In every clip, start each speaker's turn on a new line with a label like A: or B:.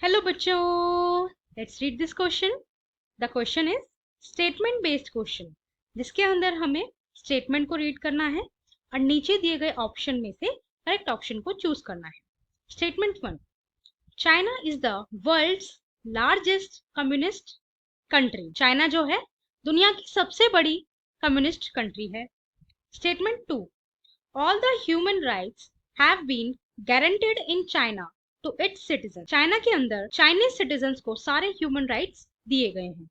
A: Hello बच्चों, let's read this question. The question is statement based question, जिसके अंदर हमें स्टेटमेंट को रीड करना है और नीचे दिए गए ऑप्शन में से करेक्ट ऑप्शन को चूज करना है। Statement 1, China is the world's largest communist country. China जो है दुनिया की सबसे बड़ी कम्युनिस्ट कंट्री है। Statement 2, all the human rights have been guaranteed in China to its citizen. China के अंदर चाइनीज सिटीजन को सारे ह्यूमन राइट्स दिए गए हैं।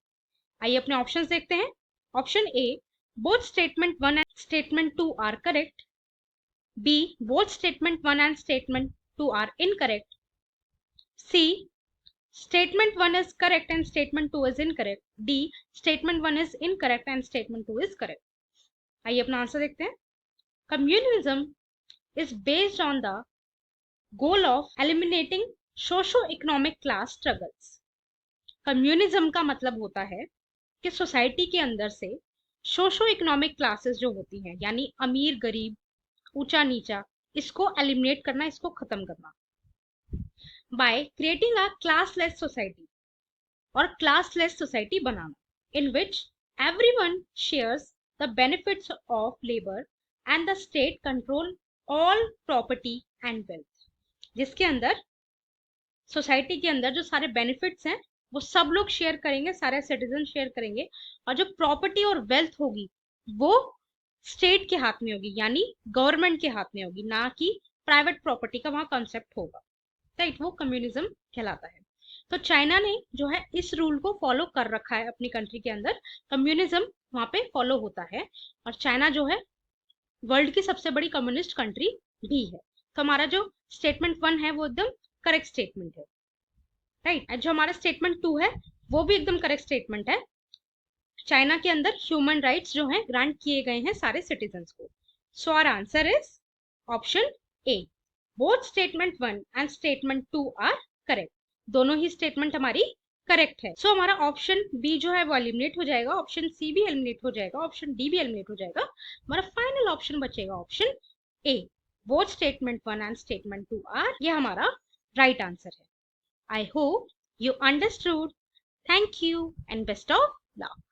A: आइए अपने ऑप्शंस देखते हैं। Option A, both statement 1 and statement 2 are correct. B, both statement 1 and statement 2 are incorrect. C, statement 1 is correct and statement 2 is incorrect. D, statement 1 is incorrect and statement 2 is correct. आइए अपना answer देखते हैं। Communism is based on the goal of eliminating socio-economic class struggles. Communism का मतलब होता है कि society के अंदर से सोशो इकोनॉमिक क्लासेस जो होती हैं, यानी अमीर गरीब ऊंचा नीचा, इसको एलिमिनेट करना, इसको खत्म करना by creating a classless society, और क्लासलेस सोसाइटी बनाना in which everyone shares the benefits of labour and the state control all property and wealth. जिसके अंदर सोसाइटी के अंदर जो सारे बेनिफिट्स हैं वो सब लोग शेयर करेंगे, सारे सिटीजन शेयर करेंगे, और जो प्रॉपर्टी और वेल्थ होगी वो स्टेट के हाथ में होगी, यानी गवर्नमेंट के हाथ में होगी, ना कि प्राइवेट प्रॉपर्टी का वहां कॉन्सेप्ट होगा। राइट, वो कम्युनिज्म कहलाता है। तो चाइना ने जो है इस रूल को फॉलो कर रखा है अपनी कंट्री के अंदर। कम्युनिज्म वहां पे फॉलो होता है, और चाइना जो है वर्ल्ड की सबसे बड़ी कम्युनिस्ट कंट्री भी है। तो हमारा जो स्टेटमेंट 1 है वो एकदम करेक्ट स्टेटमेंट है। राइट, जो हमारा स्टेटमेंट 2 है वो भी एकदम करेक्ट स्टेटमेंट है। चाइना के अंदर ह्यूमन राइट्स जो हैं ग्रांट किए गए हैं सारे सिटीजन्स को। So our answer is option A, both statement 1 and statement 2 are correct. दोनों ही स्टेटमेंट हमारी करेक्ट है। सो हमारा ऑप्शन बी जो है वो एलिमिनेट हो जाएगा, ऑप्शन सी भी एलिमिनेट हो जाएगा, ऑप्शन डी भी एलिमिनेट हो जाएगा। हमारा फाइनल ऑप्शन बचेगा option A, both statement 1 and statement 2 are. ये हमारा राइट आंसर है। I hope you understood. Thank you and best of luck.